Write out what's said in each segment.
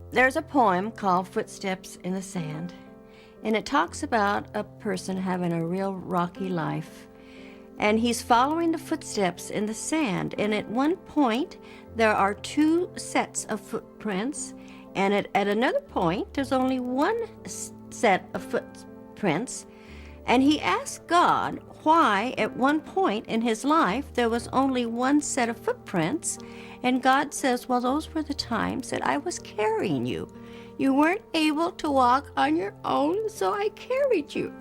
There's a poem called Footsteps in the Sand, and it talks about a person having a real rocky life. And he's following the footsteps in the sand. And at one point, there are two sets of footprints. And at another point, there's only one set of footprints. And he asked God why at one point in his life there was only one set of footprints. And God says, well, those were the times that I was carrying you. You weren't able to walk on your own, so I carried you.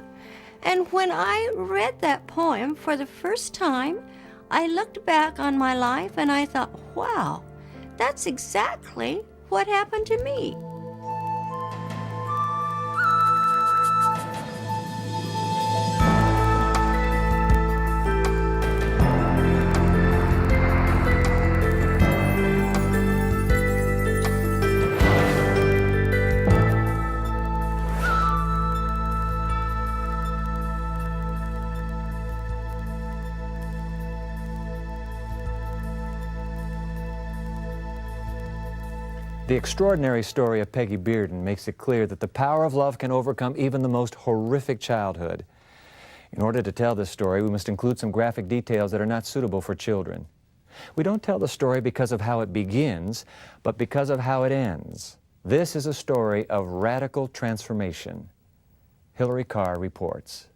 And when I read that poem for the first time, I looked back on my life and I thought, wow, that's exactly what happened to me. The extraordinary story of Peggy Bearden makes it clear that the power of love can overcome even the most horrific childhood. In order to tell this story, we must include some graphic details that are not suitable for children. We don't tell the story because of how it begins, but because of how it ends. This is a story of radical transformation. Hillary Carr reports.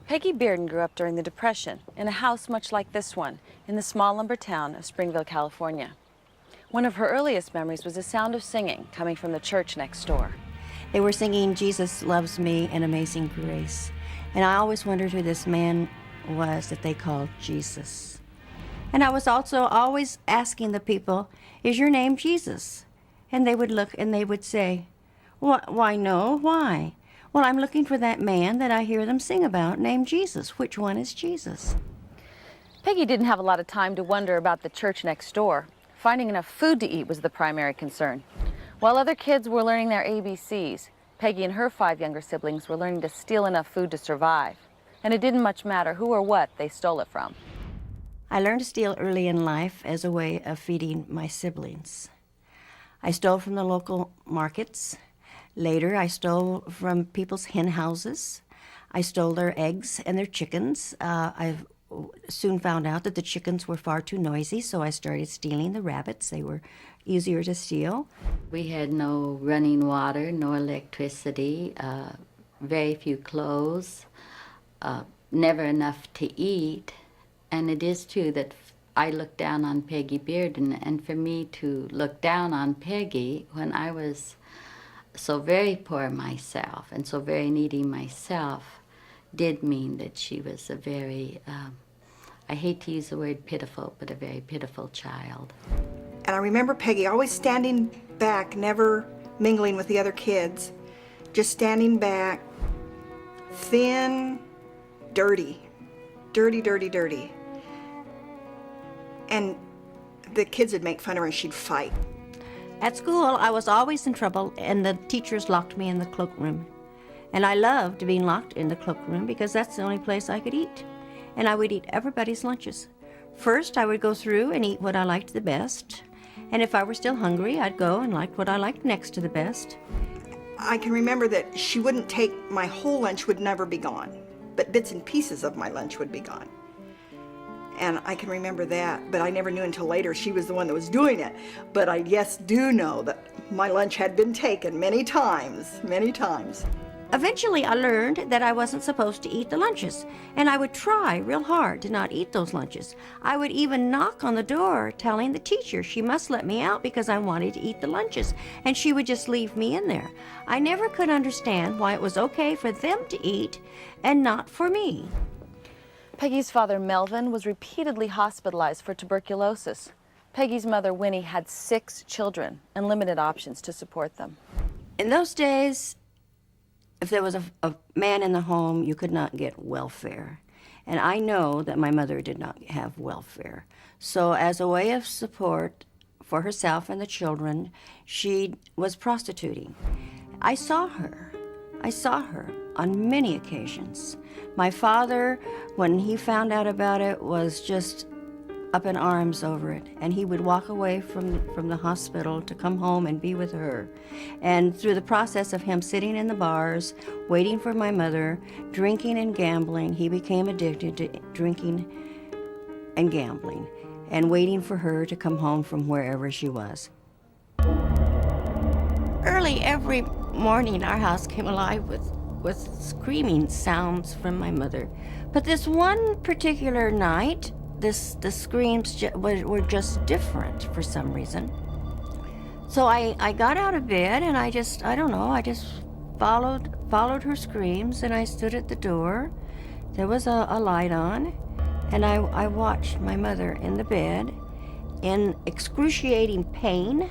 Peggy Bearden grew up during the Depression in a house much like this one in the small lumber town of Springville, California. One of her earliest memories was the sound of singing coming from the church next door. They were singing Jesus Loves Me and Amazing Grace. And I always wondered who this man was that they called Jesus. And I was also always asking the people, is your name Jesus? And they would look and they would say, why no, why? Well, I'm looking for that man that I hear them sing about named Jesus. Which one is Jesus? Peggy didn't have a lot of time to wonder about the church next door. Finding enough food to eat was the primary concern. While other kids were learning their ABCs, Peggy and her 5 younger siblings were learning to steal enough food to survive. And it didn't much matter who or what they stole it from. I learned to steal early in life as a way of feeding my siblings. I stole from the local markets. Later, I stole from people's hen houses. I stole their eggs and their chickens. I soon found out that the chickens were far too noisy, so I started stealing the rabbits. They were easier to steal. We had no running water, no electricity, very few clothes, never enough to eat. And it is true that I looked down on Peggy Bearden, and for me to look down on Peggy when I was so very poor myself and so very needy myself did mean that she was a very, I hate to use the word pitiful, but a very pitiful child. And I remember Peggy always standing back, never mingling with the other kids, just standing back, thin, dirty, dirty, dirty, dirty. And the kids would make fun of her and she'd fight. At school, I was always in trouble, and the teachers locked me in the cloakroom. And I loved being locked in the cloakroom because that's the only place I could eat. And I would eat everybody's lunches. First, I would go through and eat what I liked the best. And if I were still hungry, I'd go and like what I liked next to the best. I can remember that she wouldn't take, my whole lunch would never be gone, but bits and pieces of my lunch would be gone. And I can remember that, but I never knew until later she was the one that was doing it. But I, yes, do know that my lunch had been taken many times, many times. Eventually, I learned that I wasn't supposed to eat the lunches, and I would try real hard to not eat those lunches. I would even knock on the door telling the teacher she must let me out because I wanted to eat the lunches, and she would just leave me in there. I never could understand why it was okay for them to eat and not for me. Peggy's father, Melvin, was repeatedly hospitalized for tuberculosis. Peggy's mother, Winnie, had 6 children and limited options to support them. In those days, if there was a man in the home, you could not get welfare. And I know that my mother did not have welfare. So as a way of support for herself and the children, she was prostituting. I saw her on many occasions. My father, when he found out about it, was just up in arms over it, and he would walk away from the hospital to come home and be with her. And through the process of him sitting in the bars, waiting for my mother, drinking and gambling, he became addicted to drinking and gambling, and waiting for her to come home from wherever she was. Early every morning, our house came alive with screaming sounds from my mother. But this one particular night, the screams were just different for some reason. So I got out of bed and I just followed her screams, and I stood at the door. There was a light on, and I watched my mother in the bed in excruciating pain.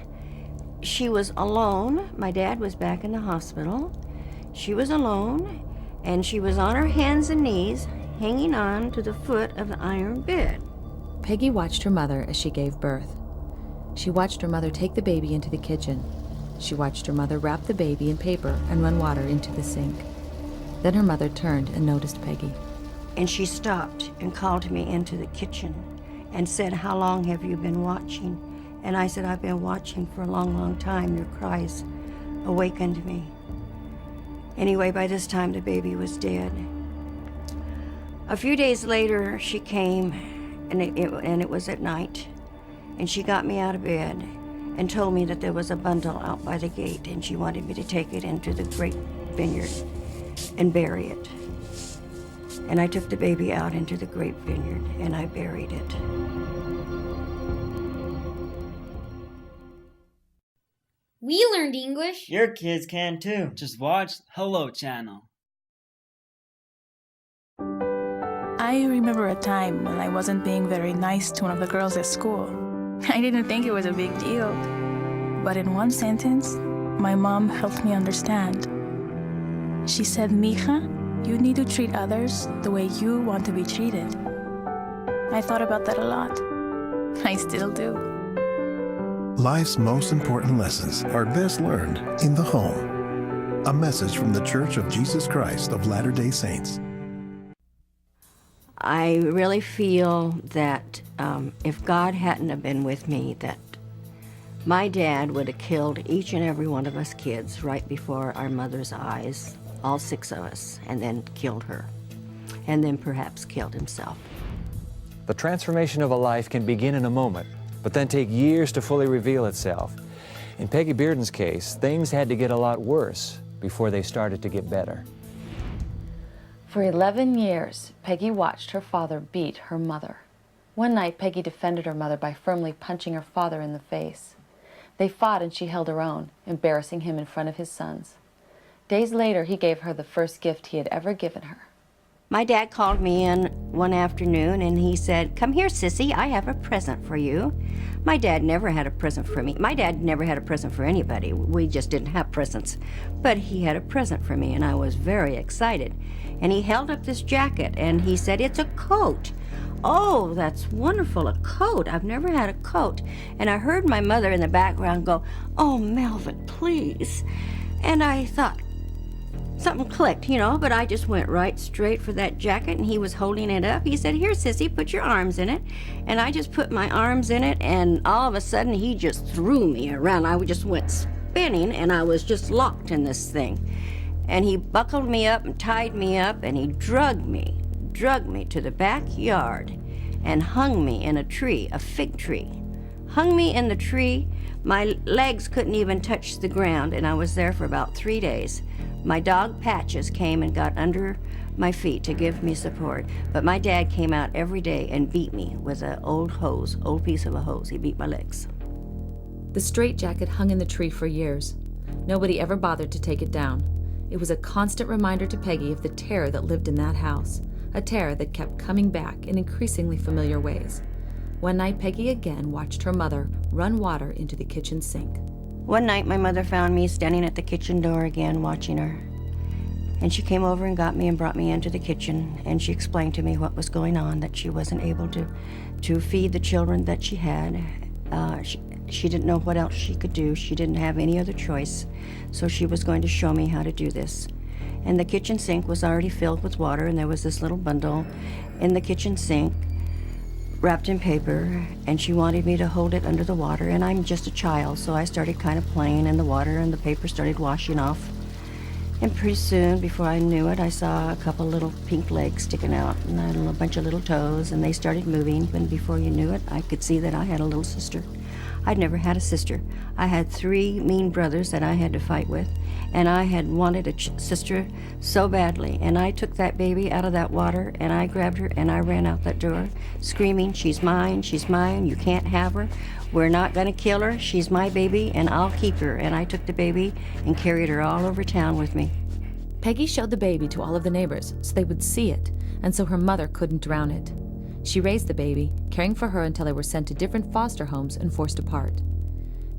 She was alone. My dad was back in the hospital. She was alone, and she was on her hands and knees, hanging on to the foot of the iron bed. Peggy watched her mother as she gave birth. She watched her mother take the baby into the kitchen. She watched her mother wrap the baby in paper and run water into the sink. Then her mother turned and noticed Peggy. And she stopped and called me into the kitchen and said, "How long have you been watching?" And I said, "I've been watching for a long, long time. Your cries awakened me." Anyway, by this time, the baby was dead. A few days later, she came, and it was at night, and she got me out of bed and told me that there was a bundle out by the gate, and she wanted me to take it into the great vineyard and bury it. And I took the baby out into the great vineyard, and I buried it. We learned English. Your kids can too. Just watch Hello Channel. I remember a time when I wasn't being very nice to one of the girls at school. I didn't think it was a big deal. But in one sentence, my mom helped me understand. She said, "Mija, you need to treat others the way you want to be treated." I thought about that a lot. I still do. Life's most important lessons are best learned in the home. A message from the Church of Jesus Christ of Latter-day Saints. I really feel that if God hadn't have been with me, that my dad would have killed each and every one of us kids right before our mother's eyes, all 6 of us, and then killed her, and then perhaps killed himself. The transformation of a life can begin in a moment, but then take years to fully reveal itself. In Peggy Bearden's case, things had to get a lot worse before they started to get better. For 11 years, Peggy watched her father beat her mother. One night, Peggy defended her mother by firmly punching her father in the face. They fought and she held her own, embarrassing him in front of his sons. Days later, he gave her the first gift he had ever given her. My dad called me in one afternoon and he said, "Come here, sissy, I have a present for you." My dad never had a present for me. My dad never had a present for anybody. We just didn't have presents. But he had a present for me and I was very excited. And he held up this jacket and he said, "It's a coat." "Oh, that's wonderful, a coat. I've never had a coat." And I heard my mother in the background go, "Oh, Melvin, please." And I thought, something clicked, but I just went right straight for that jacket, and he was holding it up. He said, "Here, sissy, put your arms in it." And I just put my arms in it, and all of a sudden, he just threw me around. I just went spinning, and I was just locked in this thing. And he buckled me up and tied me up, and he drug me to the backyard and hung me in a tree, a fig tree. Hung me in the tree. My legs couldn't even touch the ground, and I was there for about 3 days. My dog Patches came and got under my feet to give me support, but my dad came out every day and beat me with an old piece of a hose. He beat my legs. The straitjacket hung in the tree for years. Nobody ever bothered to take it down. It was a constant reminder to Peggy of the terror that lived in that house, a terror that kept coming back in increasingly familiar ways. One night, Peggy again watched her mother run water into the kitchen sink. One night, my mother found me standing at the kitchen door again, watching her. And she came over and got me and brought me into the kitchen, and she explained to me what was going on, that she wasn't able to feed the children that she had. She didn't know what else she could do. She didn't have any other choice, so she was going to show me how to do this. And the kitchen sink was already filled with water, and there was this little bundle in the kitchen sink, wrapped in paper, and she wanted me to hold it under the water, and I'm just a child, so I started kind of playing in the water, and the paper started washing off. And pretty soon, before I knew it, I saw a couple little pink legs sticking out and a bunch of little toes, and they started moving, and before you knew it, I could see that I had a little sister. I'd never had a sister. I had 3 mean brothers that I had to fight with, and I had wanted a sister so badly, and I took that baby out of that water, and I grabbed her, and I ran out that door, screaming, she's mine, you can't have her, we're not gonna kill her, she's my baby, and I'll keep her. And I took the baby and carried her all over town with me. Peggy showed the baby to all of the neighbors so they would see it, and so her mother couldn't drown it. She raised the baby, caring for her until they were sent to different foster homes and forced apart.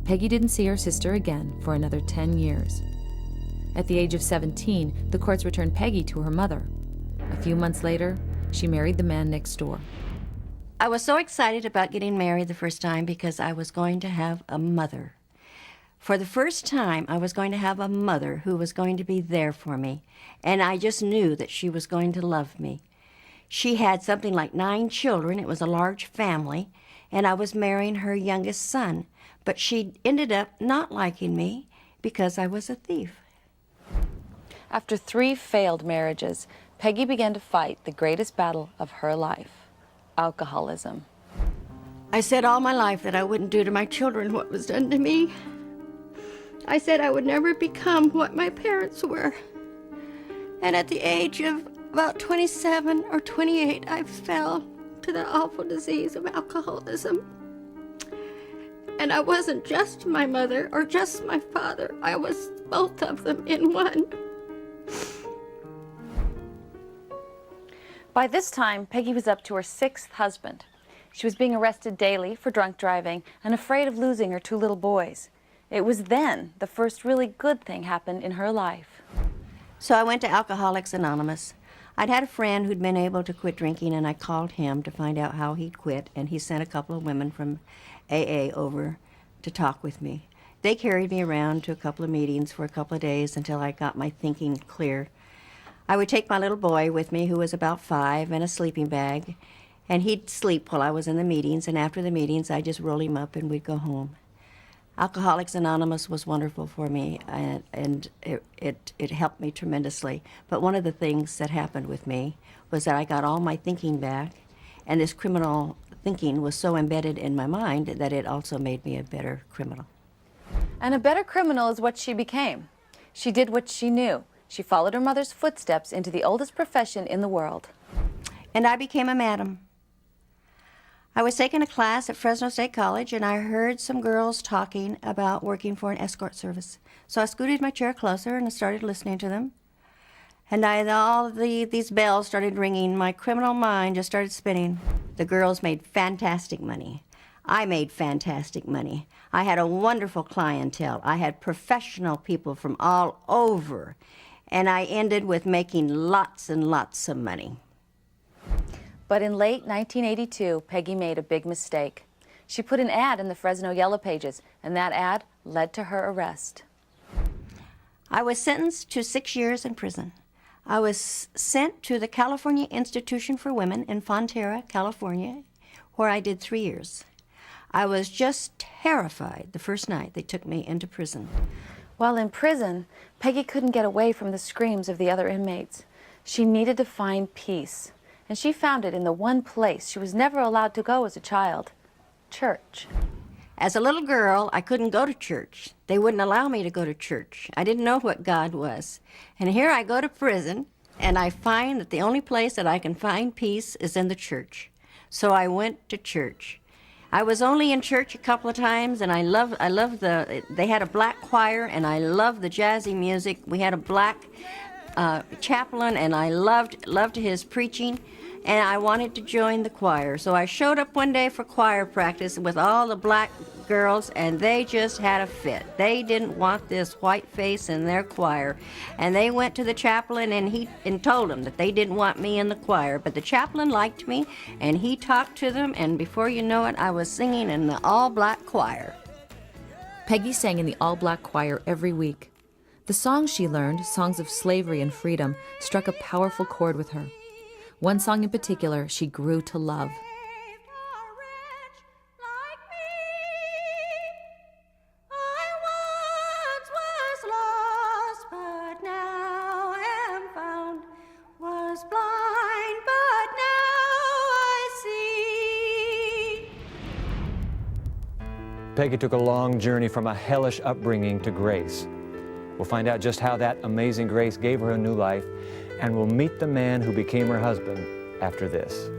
Peggy didn't see her sister again for another 10 years. At the age of 17, the courts returned Peggy to her mother. A few months later, she married the man next door. I was so excited about getting married the first time because I was going to have a mother. For the first time, I was going to have a mother who was going to be there for me, and I just knew that she was going to love me. She had something like 9 children. It was a large family, and I was marrying her youngest son, but she ended up not liking me because I was a thief. After 3 failed marriages, Peggy began to fight the greatest battle of her life: alcoholism. I said all my life that I wouldn't do to my children what was done to me. I said I would never become what my parents were. And at the age of about 27 or 28, I fell to the awful disease of alcoholism. And I wasn't just my mother or just my father. I was both of them in one. By this time, Peggy was up to her 6th husband. She was being arrested daily for drunk driving and afraid of losing her 2 little boys. It was then the first really good thing happened in her life. So I went to Alcoholics Anonymous. I'd had a friend who'd been able to quit drinking, and I called him to find out how he'd quit, and he sent a couple of women from AA over to talk with me. They carried me around to a couple of meetings for a couple of days until I got my thinking clear. I would take my little boy with me, who was about 5, and a sleeping bag, and he'd sleep while I was in the meetings, and after the meetings, I'd just roll him up and we'd go home. Alcoholics Anonymous was wonderful for me, and it helped me tremendously. But one of the things that happened with me was that I got all my thinking back, and this criminal thinking was so embedded in my mind that it also made me a better criminal. And a better criminal is what she became. She did what she knew. She followed her mother's footsteps into the oldest profession in the world. And I became a madam. I was taking a class at Fresno State College, and I heard some girls talking about working for an escort service. So I scooted my chair closer and I started listening to them. And these bells started ringing. My criminal mind just started spinning. The girls made fantastic money. I made fantastic money. I had a wonderful clientele. I had professional people from all over. And I ended with making lots and lots of money. But in late 1982, Peggy made a big mistake. She put an ad in the Fresno Yellow Pages, and that ad led to her arrest. I was sentenced to 6 years in prison. I was sent to the California Institution for Women in Fonterra, California, where I did 3 years. I was just terrified the first night they took me into prison. While in prison, Peggy couldn't get away from the screams of the other inmates. She needed to find peace. And she found it in the one place she was never allowed to go as a child: church. As a little girl, I couldn't go to church. They wouldn't allow me to go to church. I didn't know what God was. And here I go to prison, and I find that the only place that I can find peace is in the church. So I went to church. I was only in church a couple of times, and I loved they had a black choir, and I loved the jazzy music. We had a black chaplain, and I loved his preaching, and I wanted to join the choir. So I showed up one day for choir practice with all the black girls, and they just had a fit. They didn't want this white face in their choir, and they went to the chaplain and told him that they didn't want me in the choir. But the chaplain liked me, and he talked to them, and before you know it, I was singing in the all-black choir. Peggy sang in the all-black choir every week. The songs she learned, songs of slavery and freedom, struck a powerful chord with her. One song in particular she grew to love. Peggy took a long journey from a hellish upbringing to grace. We'll find out just how that amazing grace gave her a new life, and we'll meet the man who became her husband after this.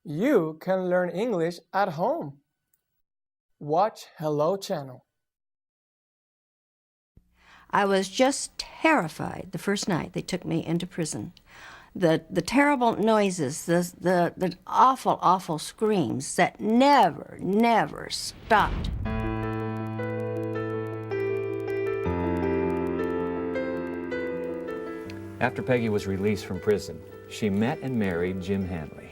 You can learn English at home. Watch Hello Channel. I was just terrified the first night they took me into prison. The terrible noises, the awful, awful screams that never stopped. After Peggy was released from prison, she met and married Jim Hanley.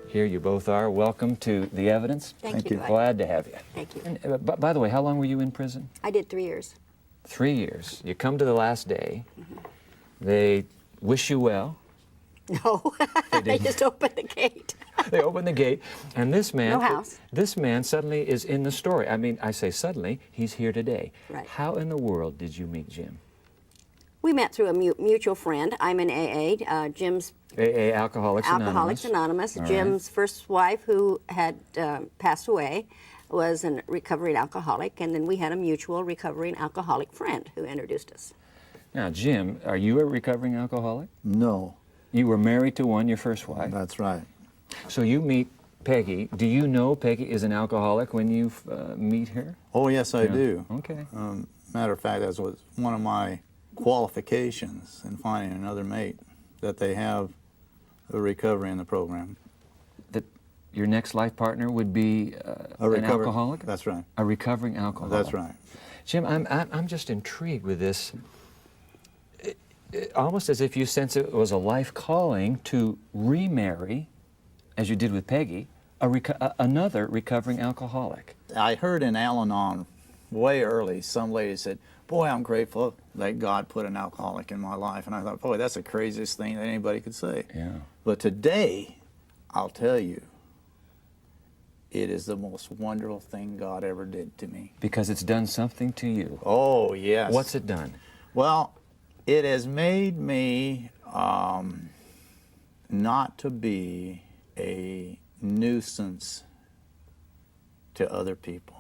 Here you both are. Welcome to The Evidence. Thank you. Glad to have you. Thank you. And, by the way, how long were you in prison? I did 3 years. 3 years. You come to the last day. They wish you well. No, they just opened the gate. They open the gate, and this man, No house. This man suddenly is in the story. I mean, I say suddenly, he's here today. Right. How in the world did you meet Jim? We met through a mutual friend. I'm in AA. Jim's AA, Alcoholics Anonymous. Alcoholics Anonymous. All Jim's right. first wife, who had passed away, was a recovering alcoholic, and then we had a mutual recovering alcoholic friend who introduced us. Now, Jim, are you a recovering alcoholic? No. You were married to one, your first wife. That's right. So you meet Peggy. Do you know Peggy is an alcoholic when you meet her? Oh, yes, I do. Okay. Matter of fact, that was one of my qualifications in finding another mate, that they have a recovery in the program. That your next life partner would be an alcoholic? That's right. A recovering alcoholic. That's right. Jim, I'm just intrigued with this. Almost as if you sense it was a life calling to remarry, as you did with Peggy, another recovering alcoholic. I heard in Al-Anon way early, some lady said, "Boy, I'm grateful that God put an alcoholic in my life." And I thought, boy, that's the craziest thing that anybody could say. Yeah. But today, I'll tell you, it is the most wonderful thing God ever did to me. Because it's done something to you. Oh, yes. What's it done? Well, it has made me not to be a nuisance to other people.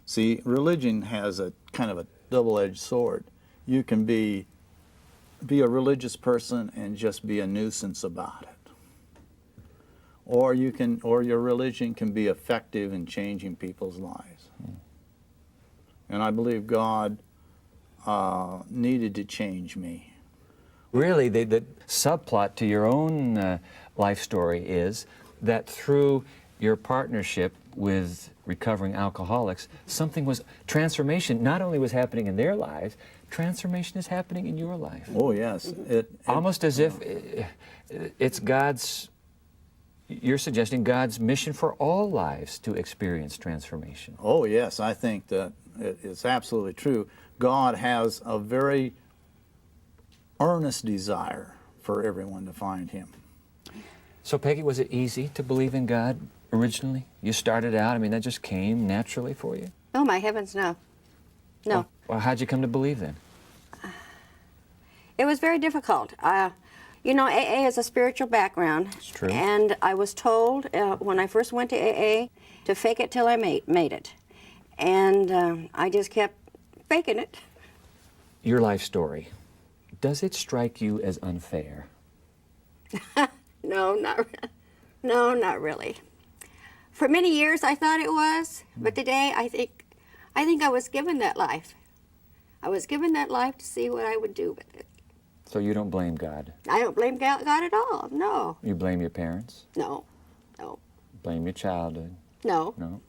See, religion has a kind of a double-edged sword. You can be a religious person and just be a nuisance about it. Or your religion can be effective in changing people's lives. And I believe God needed to change me. Really, the subplot to your own life story is that through your partnership with recovering alcoholics, transformation not only was happening in their lives, transformation is happening in your life. Oh, yes. Almost as if it's you're suggesting God's mission for all lives to experience transformation. Oh, yes, I think that it's absolutely true. God has a very earnest desire for everyone to find Him. So, Peggy, was it easy to believe in God originally? You started out, I mean, that just came naturally for you? Oh, my heavens, no. No. Well, how'd you come to believe then? It was very difficult. You know, AA is a spiritual background. It's true. And I was told when I first went to AA to fake it till I made it. And I just kept faking it. Your life story, does it strike you as unfair? No, not really. For many years I thought it was, but today I think I was given that life. I was given that life to see what I would do with it. So you don't blame God? I don't blame God at all, no. You blame your parents? No. Blame your childhood? No. No?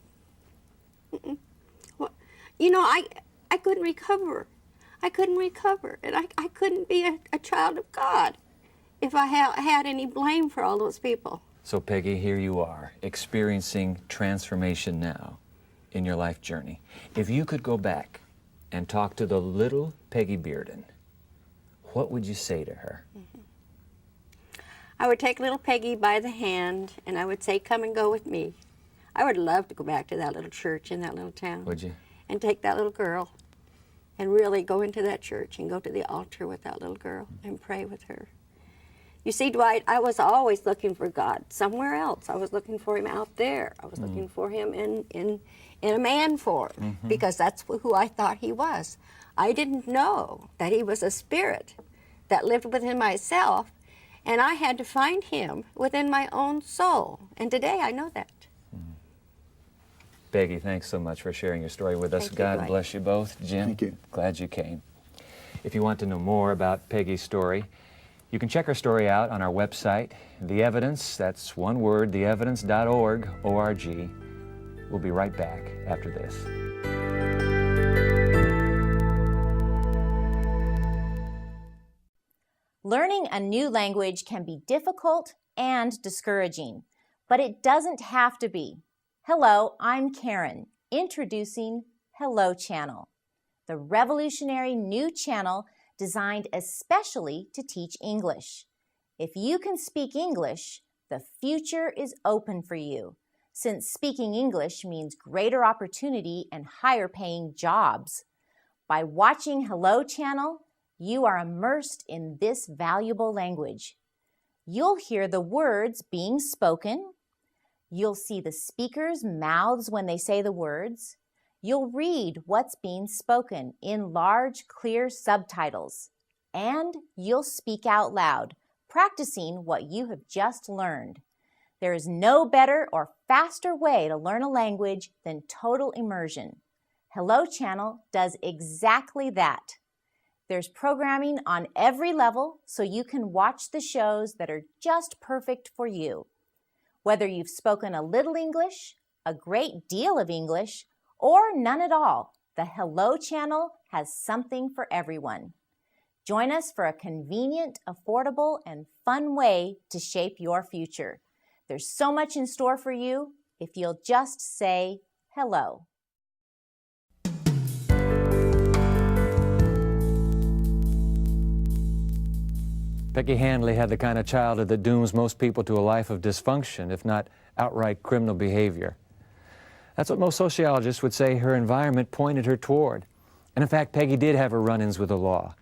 Well, you know, I couldn't recover. I couldn't recover, and I couldn't be a child of God if I had any blame for all those people. So, Peggy, here you are, experiencing transformation now in your life journey. If you could go back and talk to the little Peggy Bearden, what would you say to her? I would take little Peggy by the hand, and I would say, "Come and go with me." I would love to go back to that little church in that little town. Would you? And take that little girl and really go into that church and go to the altar with that little girl and pray with her. You see, Dwight, I was always looking for God somewhere else. I was looking for him out there. I was looking for him in a man form, because that's who I thought he was. I didn't know that he was a spirit that lived within myself, and I had to find him within my own soul. And today I know that. Peggy, thanks so much for sharing your story with us. Thank you, God Dwight. bless you both. Jim, Thank you. glad you came. If you want to know more about Peggy's story, you can check her story out on our website, The Evidence, that's one word, theevidence.org, O-R-G. We'll be right back after this. Learning a new language can be difficult and discouraging, but it doesn't have to be. Hello, I'm Karen, introducing Hello Channel, the revolutionary new channel designed especially to teach English. If you can speak English, the future is open for you, since speaking English means greater opportunity and higher paying jobs. By watching Hello Channel, you are immersed in this valuable language. You'll hear the words being spoken. You'll see the speakers' mouths when they say the words. You'll read what's being spoken in large, clear subtitles. And you'll speak out loud, practicing what you have just learned. There is no better or faster way to learn a language than total immersion. Hello Channel does exactly that. There's programming on every level, so you can watch the shows that are just perfect for you. Whether you've spoken a little English, a great deal of English, or none at all, the Hello Channel has something for everyone. Join us for a convenient, affordable, and fun way to shape your future. There's so much in store for you if you'll just say hello. Peggy Handley had the kind of childhood that dooms most people to a life of dysfunction, if not outright criminal behavior. That's what most sociologists would say her environment pointed her toward. And in fact, Peggy did have her run-ins with the law.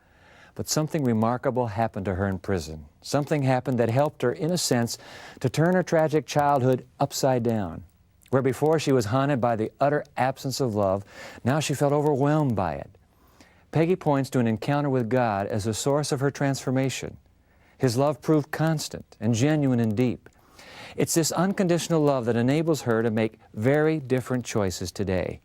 But something remarkable happened to her in prison. Something happened that helped her, in a sense, to turn her tragic childhood upside down. Where before she was haunted by the utter absence of love, now she felt overwhelmed by it. Peggy points to an encounter with God as a source of her transformation. His love proved constant and genuine and deep. It's this unconditional love that enables her to make very different choices today.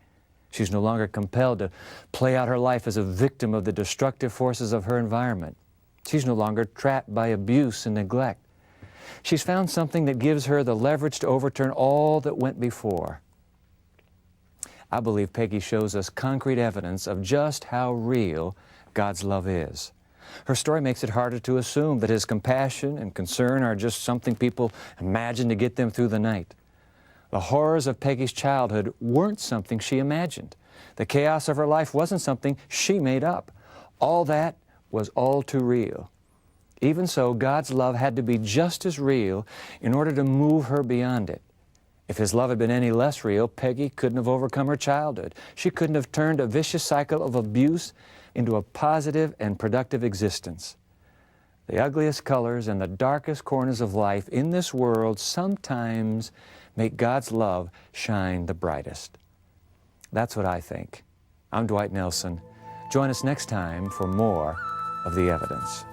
She's no longer compelled to play out her life as a victim of the destructive forces of her environment. She's no longer trapped by abuse and neglect. She's found something that gives her the leverage to overturn all that went before. I believe Peggy shows us concrete evidence of just how real God's love is. Her story makes it harder to assume that His compassion and concern are just something people imagine to get them through the night. The horrors of Peggy's childhood weren't something she imagined. The chaos of her life wasn't something she made up. All that was all too real. Even so, God's love had to be just as real in order to move her beyond it. If His love had been any less real, Peggy couldn't have overcome her childhood. She couldn't have turned a vicious cycle of abuse into a positive and productive existence. The ugliest colors and the darkest corners of life in this world sometimes make God's love shine the brightest. That's what I think. I'm Dwight Nelson. Join us next time for more of The Evidence.